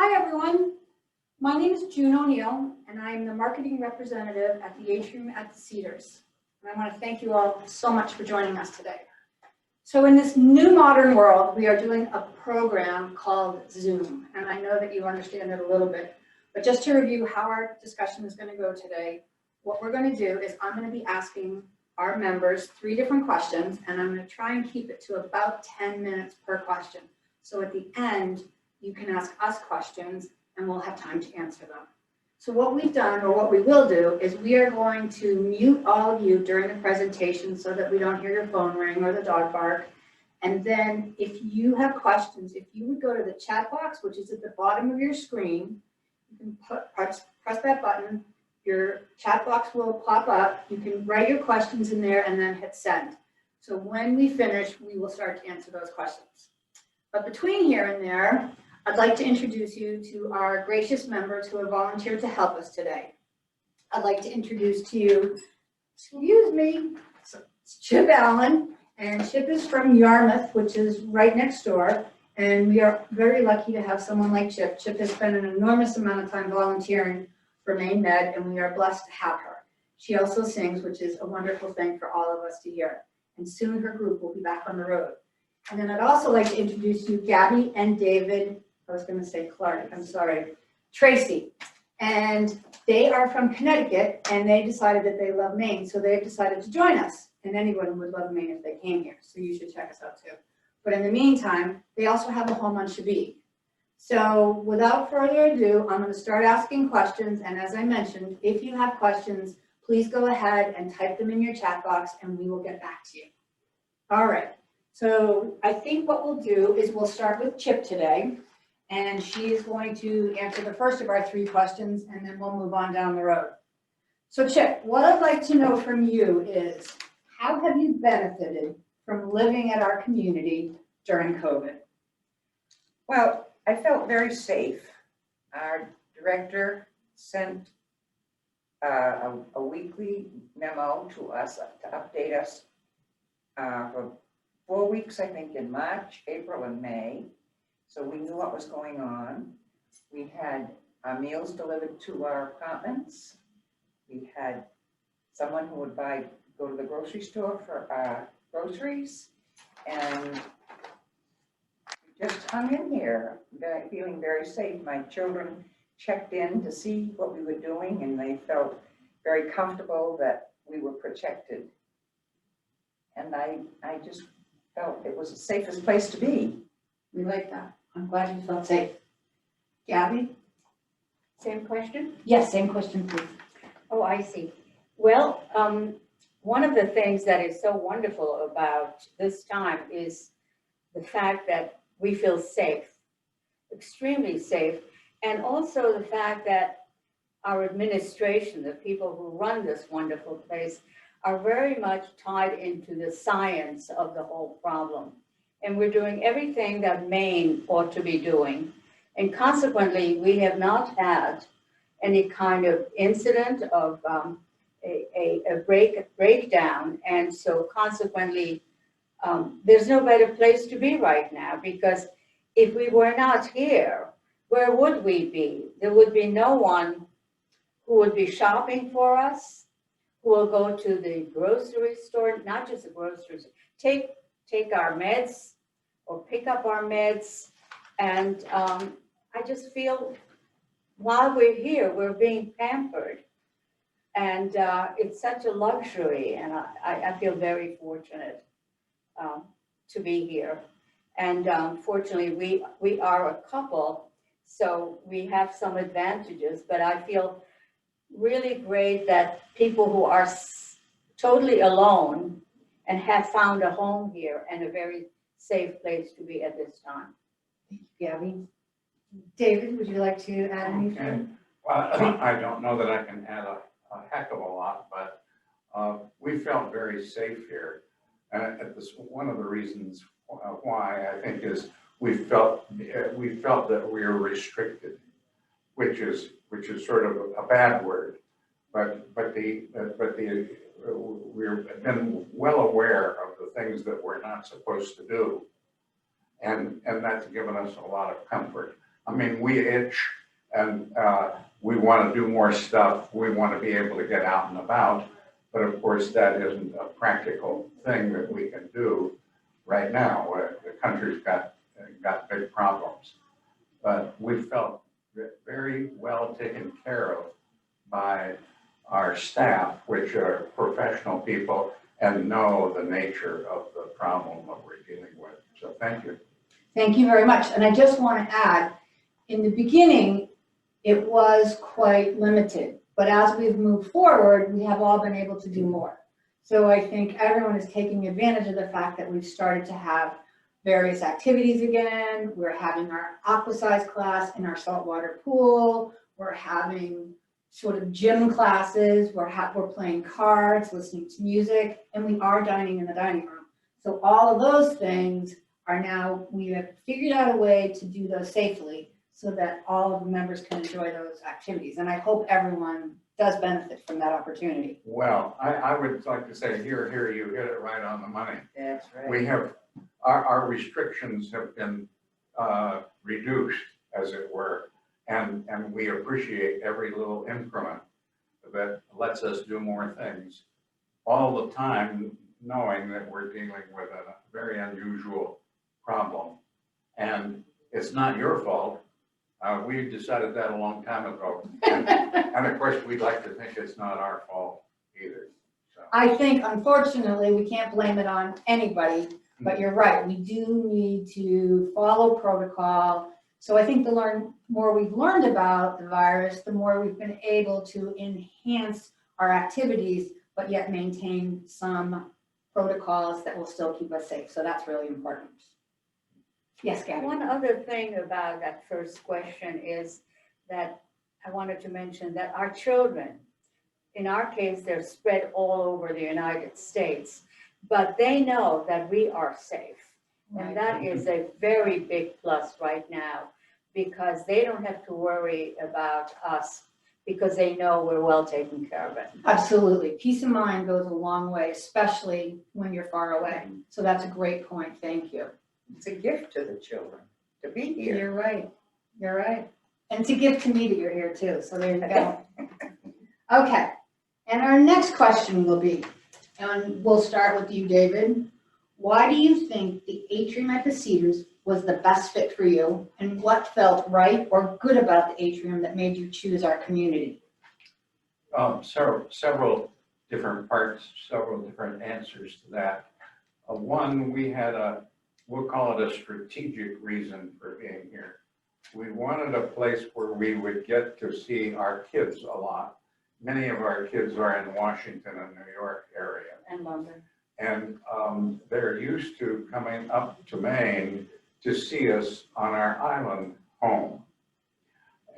Hi everyone, my name is June O'Neill and I'm the marketing representative at the Atrium at the Cedars. And I want to thank you all so much for joining us today. So in this new modern world, we are doing a program called Zoom. And I know that you understand it a little bit, but just to review how our discussion is going to go today, what we're going to do is I'm going to be asking our members 3 different questions, and I'm going to try and keep it to about 10 minutes per question. So at the end, you can ask us questions and we'll have time to answer them. So what we've done, or what we will do, is we are going to mute all of you during the presentation so that we don't hear your phone ring or the dog bark. And then if you have questions, if you would go to the chat box, which is at the bottom of your screen, you can press that button, your chat box will pop up, you can write your questions in there and then hit send. So when we finish, we will start to answer those questions. But between here and there, I'd like to introduce you to our gracious members who have volunteered to help us today. I'd like to introduce to you, excuse me, Chip Allen, and Chip is from Yarmouth, which is right next door, and we are very lucky to have someone like Chip. Chip has spent an enormous amount of time volunteering for Maine Med, and we are blessed to have her. She also sings, which is a wonderful thing for all of us to hear, and soon her group will be back on the road. And then I'd also like to introduce you Gabby and David, I was going to say Clark, I'm sorry, Tracy. And they are from Connecticut and they decided that they love Maine, so they've decided to join us. And anyone would love Maine if they came here, so you should check us out too. But in the meantime, they also have a home on Shabik. So without further ado, I'm going to start asking questions. And as I mentioned, if you have questions, please go ahead and type them in your chat box and we will get back to you. All right. So I think what we'll do is we'll start with Chip today, and she is going to answer the first of our 3 questions, and then we'll move on down the road. So Chip, what I'd like to know from you is, how have you benefited from living at our community during COVID? Well, I felt very safe. Our director sent a weekly memo to us to update us for 4 weeks, I think, in March, April, and May. So we knew what was going on. We had our meals delivered to our apartments. We had someone who would go to the grocery store for groceries. And we just hung in here, feeling very safe. My children checked in to see what we were doing, and they felt very comfortable that we were protected. And I just felt it was the safest place to be. We like that. I'm glad you felt safe. Gabby? Same question? Yes, same question, please. Oh, I see. Well, one of the things that is so wonderful about this time is the fact that we feel safe, extremely safe, and also the fact that our administration, the people who run this wonderful place, are very much tied into the science of the whole problem. And we're doing everything that Maine ought to be doing. And consequently, we have not had any kind of incident of a breakdown. And so consequently, there's no better place to be right now, because if we were not here, where would we be? There would be no one who would be shopping for us, who will go to the grocery store, not just the grocery store, take our meds or pick up our meds. And I just feel while we're here, we're being pampered. And it's such a luxury, and I feel very fortunate to be here. And fortunately, we are a couple, so we have some advantages, but I feel really great that people who are totally alone and have found a home here and a very safe place to be at this time. Thank you, Gabby. David, would you like to add anything? Well, I don't know that I can add a heck of a lot, but we felt very safe here. One of the reasons why I think is we felt that we were restricted, which is sort of a bad word, but we've been well aware of the things that we're not supposed to do, and that's given us a lot of comfort. I mean, we itch and we want to do more stuff. We want to be able to get out and about. But of course, that isn't a practical thing that we can do right now. The country's got big problems. But we felt very well taken care of by our staff, which are professional people and know the nature of the problem that we're dealing with. So thank you. Thank you very much. And I just want to add, in the beginning, it was quite limited. But as we've moved forward, we have all been able to do more. So I think everyone is taking advantage of the fact that we've started to have various activities again. We're having our aquasize class in our saltwater pool. We're having sort of gym classes. We're playing cards, listening to music, and we are dining in the dining room. So all of those things are now, we have figured out a way to do those safely so that all of the members can enjoy those activities. And I hope everyone does benefit from that opportunity. Well, I would like to say, here, you hit it right on the money. That's right. We have, our restrictions have been reduced, as it were, and we appreciate every little increment that lets us do more things all the time, knowing that we're dealing with a very unusual problem. And it's not your fault. We decided that a long time ago. And of course, we'd like to think it's not our fault either. So. I think, unfortunately, we can't blame it on anybody, but you're right. We do need to follow protocol. So I think the more we've learned about the virus, the more we've been able to enhance our activities, but yet maintain some protocols that will still keep us safe. So that's really important. Yes, Gabby. One other thing about that first question is that I wanted to mention that our children, in our case, they're spread all over the United States, but they know that we are safe. And that is a very big plus right now, because they don't have to worry about us because they know we're well taken care of it. Absolutely. Peace of mind goes a long way, especially when you're far away. So that's a great point. Thank you. It's a gift to the children to be here. You're right. You're right. And it's a gift to me that you're here too. So there you go. Okay. And our next question will be, and we'll start with you, David. Why do you think the Atrium at the Cedars was the best fit for you, and what felt right or good about the Atrium that made you choose our community? Several different parts, several different answers to that. One, we had we'll call it a strategic reason for being here. We wanted a place where we would get to see our kids a lot. Many of our kids are in Washington and New York area. And London. And they're used to coming up to Maine to see us on our island home.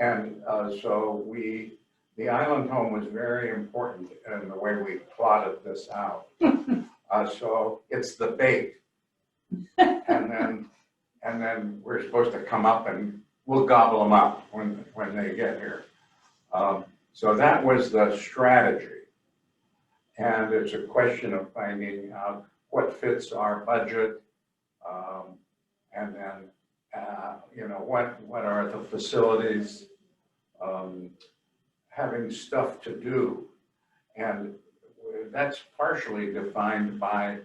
And so the island home was very important in the way we plotted this out. So it's the bait. And then we're supposed to come up and we'll gobble them up when they get here. So that was the strategy. And it's a question of finding out what fits our budget, and then, what are the facilities, having stuff to do. And that's partially defined by,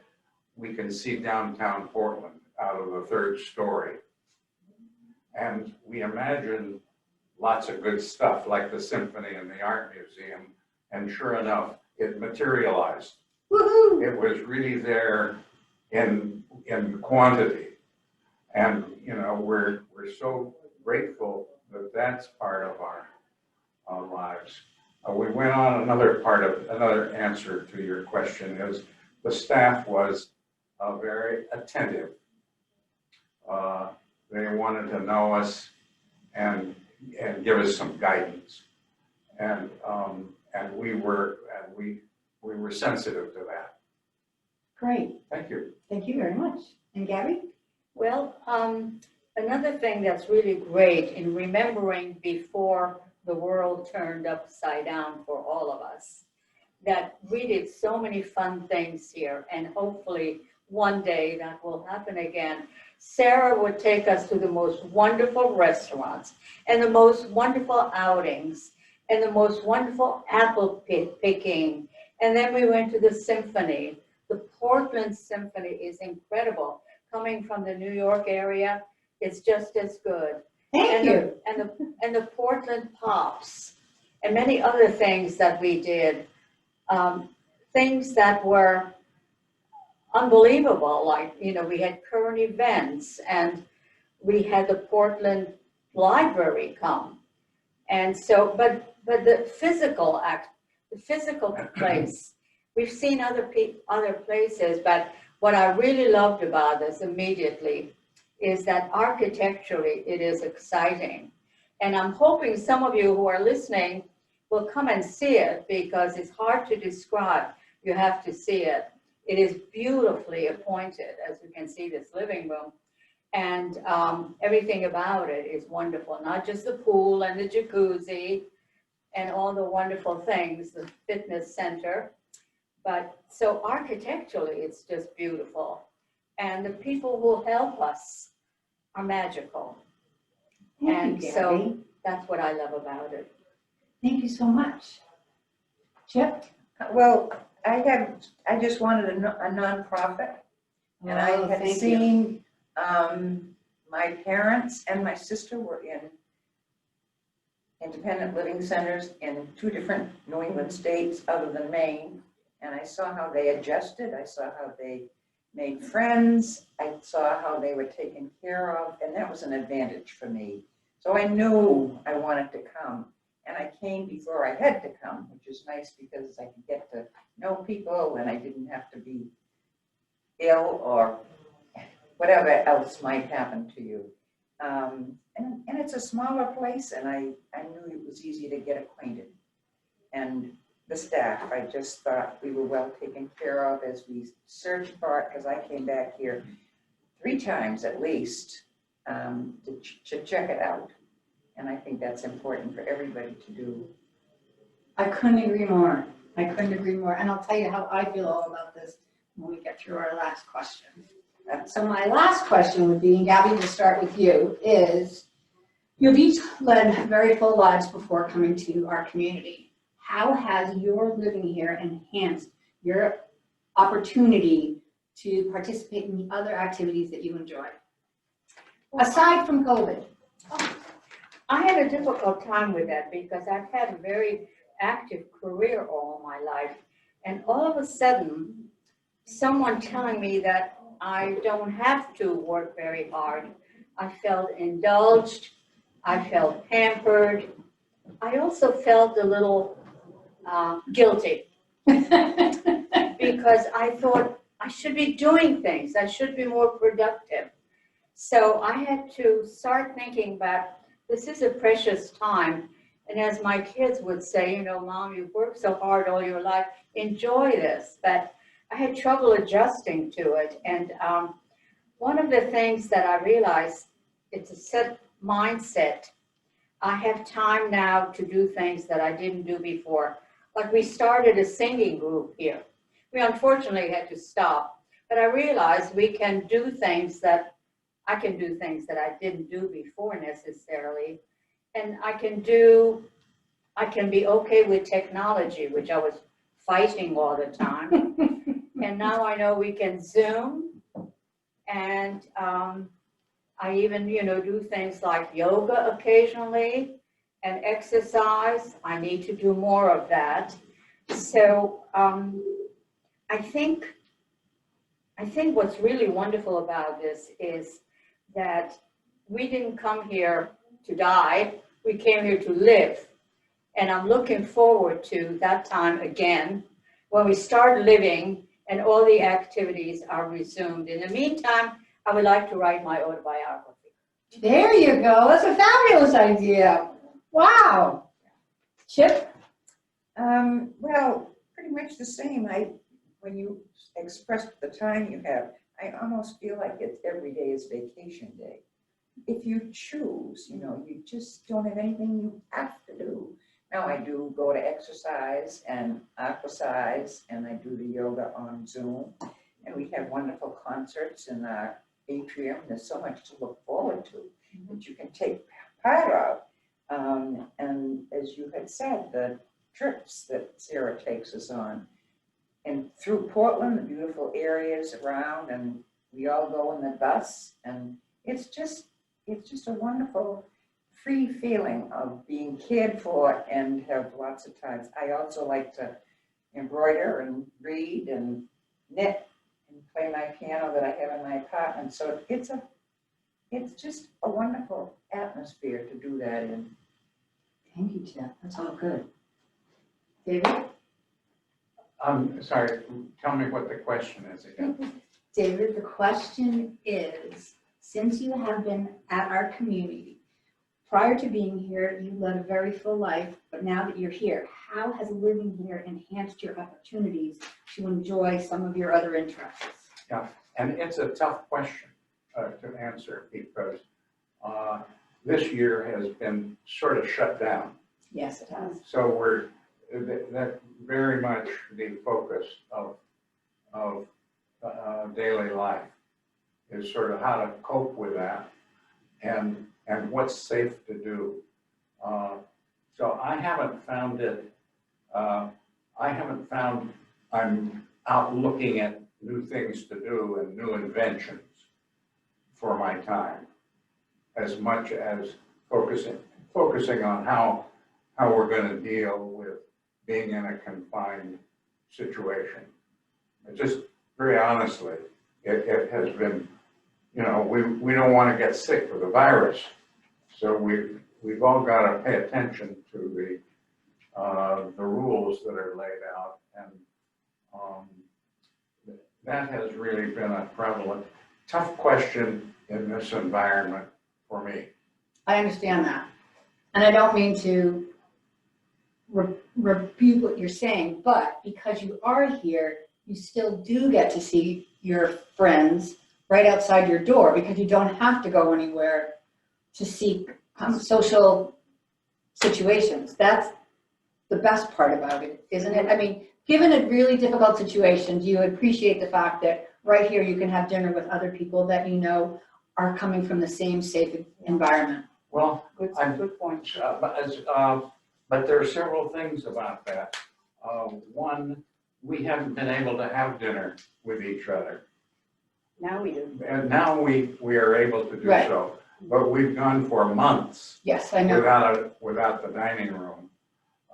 we can see downtown Portland out of the third story. And we imagine lots of good stuff like the symphony and the art museum. And sure enough, it materialized. Woohoo! It was really there in quantity. And, we're so grateful that that's part of our lives. We went on another answer to your question is the staff was very attentive. They wanted to know us and give us some guidance. And we were sensitive to that. Great. Thank you. Thank you very much. And Gabby? Well, another thing that's really great in remembering before the world turned upside down for all of us, that we did so many fun things here, and hopefully one day that will happen again, Sarah would take us to the most wonderful restaurants and the most wonderful outings and the most wonderful apple picking. And then we went to the symphony. The Portland Symphony is incredible. Coming from the New York area, it's just as good. Thank you. And the Portland Pops and many other things that we did, things that were unbelievable, like, we had current events and we had the Portland Library come. And so, but the physical place, we've seen other places, but what I really loved about this immediately is that architecturally it is exciting. And I'm hoping some of you who are listening will come and see it because it's hard to describe. You have to see it. It is beautifully appointed, as you can see this living room. And everything about it is wonderful, not just the pool and the jacuzzi and all the wonderful things, the fitness center. But so architecturally, it's just beautiful. And the people who help us are magical. Thank you, Gabby. That's what I love about it. Thank you so much. Chip? Well, I just wanted a nonprofit, and I had thank you. seen, my parents and my sister were in independent living centers in 2 different New England states other than Maine, and I saw how they adjusted, I saw how they made friends, I saw how they were taken care of, and that was an advantage for me. So I knew I wanted to come, and I came before I had to come, which is nice because I could get to know people and I didn't have to be ill or whatever else might happen to you. And it's a smaller place, and I knew it was easy to get acquainted. And the staff, I just thought we were well taken care of as we searched for it, because I came back here 3 times at least to check it out. And I think that's important for everybody to do. I couldn't agree more. I couldn't agree more. And I'll tell you how I feel all about this when we get through our last question. So my last question would be, and Gabby, we'll start with you, is you've each led very full lives before coming to our community. How has your living here enhanced your opportunity to participate in the other activities that you enjoy? Aside from COVID. I had a difficult time with that because I've had a very active career all my life. And all of a sudden, someone telling me that I don't have to work very hard. I felt indulged. I felt pampered. I also felt a little guilty because I thought I should be doing things. I should be more productive. So I had to start thinking back, this is a precious time. And as my kids would say, Mom, you've worked so hard all your life, enjoy this. But I had trouble adjusting to it. And one of the things that I realized, it's a set mindset. I have time now to do things that I didn't do before. Like we started a singing group here. We unfortunately had to stop, but I realized we can do things that I can do things that I didn't do before necessarily. And I can be okay with technology, which I was fighting all the time. And now I know we can Zoom, and I even, do things like yoga occasionally and exercise. I need to do more of that. So I think what's really wonderful about this is that we didn't come here to die. We came here to live. And I'm looking forward to that time again when we start living and all the activities are resumed. In the meantime, I would like to write my autobiography. There you go. That's a fabulous idea. Wow. Chip? Well, pretty much the same. When you expressed the time you have, I almost feel like it's every day is vacation day. If you choose, you just don't have anything you have to do. Now I do go to exercise and aquasize, and I do the yoga on Zoom. And we have wonderful concerts in the Atrium. There's so much to look forward to that you can take part of. And as you had said, the trips that Sarah takes us on, and through Portland, the beautiful areas around, and we all go in the bus, and it's just a wonderful, free feeling of being cared for and have lots of times. I also like to embroider and read and knit and play my piano that I have in my apartment. So it's just a wonderful atmosphere to do that in. Thank you, Jeff. That's all good. David? I'm sorry, tell me what the question is again. David, the question is, since you have been at our community, prior to being here, you led a very full life, but now that you're here, how has living here enhanced your opportunities to enjoy some of your other interests? Yeah, and it's a tough question to answer because this year has been sort of shut down. Yes, it has. So that very much the focus of daily life is sort of how to cope with that and what's safe to do. So I haven't found I'm out looking at new things to do and new inventions for my time as much as focusing on how we're going to deal with being in a confined situation. It just very honestly, it has been, you know, we don't want to get sick with the virus. So we've all got to pay attention to the rules that are laid out. And that has really been a prevalent, tough question in this environment for me. I understand that. And I don't mean to rebuke what you're saying, but because you are here, you still do get to see your friends right outside your door because you don't have to go anywhere to seek social situations. That's the best part about it, isn't it? I mean, given a really difficult situation, do you appreciate the fact that right here you can have dinner with other people that you know are coming from the same safe environment? Well, Good point. but there are several things about that. One, we haven't been able to have dinner with each other. Now we do. And now we are able to do Right. so. But we've gone for months Yes, I know. without the dining room.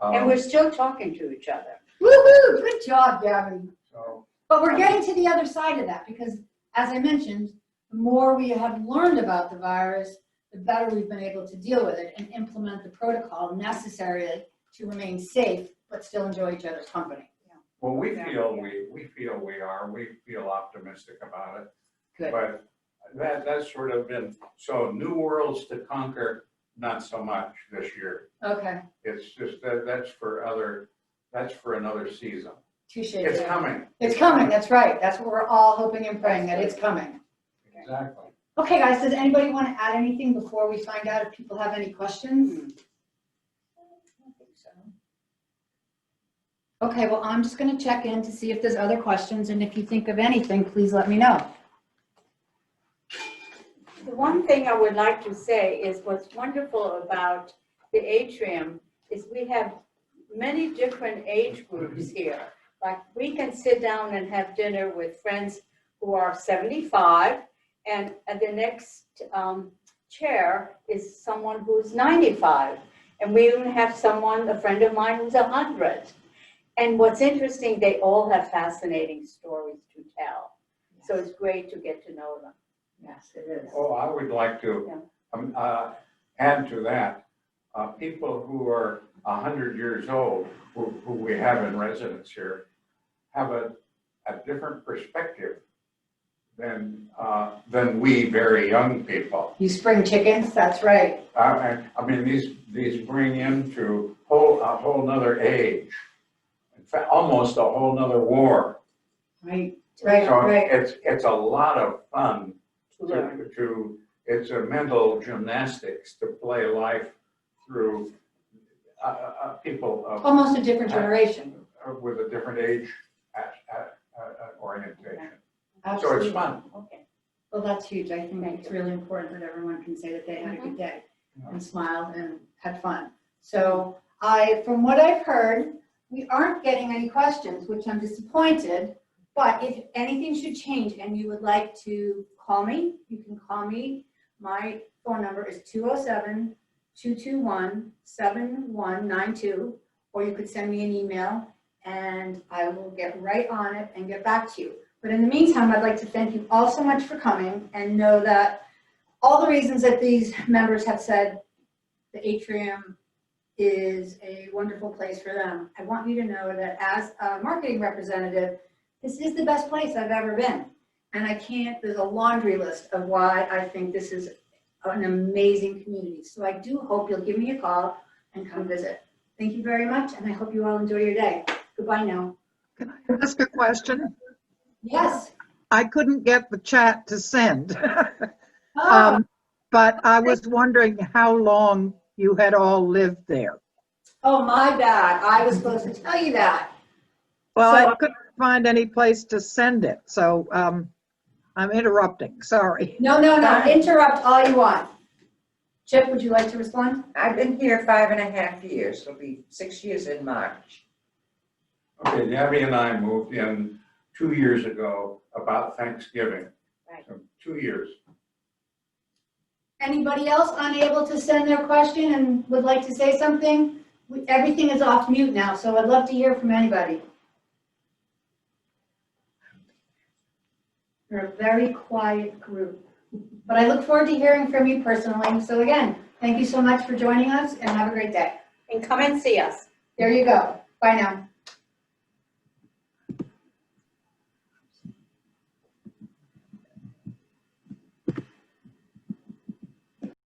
And we're still talking to each other. Woo-hoo, good job, Gabby. So, But we're getting to the other side of that because, as I mentioned, the more we have learned about the virus, the better we've been able to deal with it and implement the protocol necessary to remain safe, but still enjoy each other's company. well, we feel we feel optimistic about it. Good. But that's sort of been, so new worlds to conquer, not so much this year. Okay, It's just that's for another season. touche. It's Gabby. coming. It's coming, that's right. That's what we're all hoping and praying, that it's coming. Exactly. Okay, guys, does anybody want to add anything before we find out if people have any questions? I don't think so. Okay, well, I'm just going to check in to see if there's other questions, and if you think of anything, please let me know. The one thing I would like to say is what's wonderful about the Atrium is we have many different age groups here. Like we can sit down and have dinner with friends who are 75, and at the next chair is someone who's 95. And we even have a friend of mine who's 100. And what's interesting, they all have fascinating stories to tell. So it's great to get to know them. Yes, it is. Oh, I would like to add to that. People who are 100 years old, who we have in residence here, have a different perspective than we very young people. You spring chickens, that's right. I mean, these bring into a whole nother age. In fact, almost a whole nother war. Right, right, So right. it's a lot of fun To learn. it's a mental gymnastics to play life through people Almost a different generation. with a different age orientation. So Absolutely. it's fun. Okay. Well, that's huge. I think Thank it's really important that everyone can say that they had a good day Yeah. and smiled and had fun. So from what I've heard, we aren't getting any questions, which I'm disappointed. But if anything should change and you would like to call me, you can call me. My phone number is 207-221-7192, or you could send me an email and I will get right on it and get back to you. But in the meantime, I'd like to thank you all so much for coming and know that all the reasons that these members have said the Atrium is a wonderful place for them. I want you to know that as a marketing representative, this is the best place I've ever been. And there's a laundry list of why I think this is an amazing community. So I do hope you'll give me a call and come visit. Thank you very much, and I hope you all enjoy your day. Goodbye now. Can I ask a question? Yes. I couldn't get the chat to send. Oh, But I was wondering how long you had all lived there. oh, my bad. I was supposed to tell you that. Well, So- I couldn't find any place to send it, so I'm interrupting, sorry. No, interrupt all you want. Chip, would you like to respond? I've been here 5.5 years. It'll be 6 years in March. Okay, Debbie and I moved in 2 years ago about Thanksgiving. Right. So 2 years. Anybody else unable to send their question and would like to say something? Everything is off mute now, so I'd love to hear from anybody. You're a very quiet group, but I look forward to hearing from you personally. So again, thank you so much for joining us and have a great day. And come and see us. There you go. Bye now.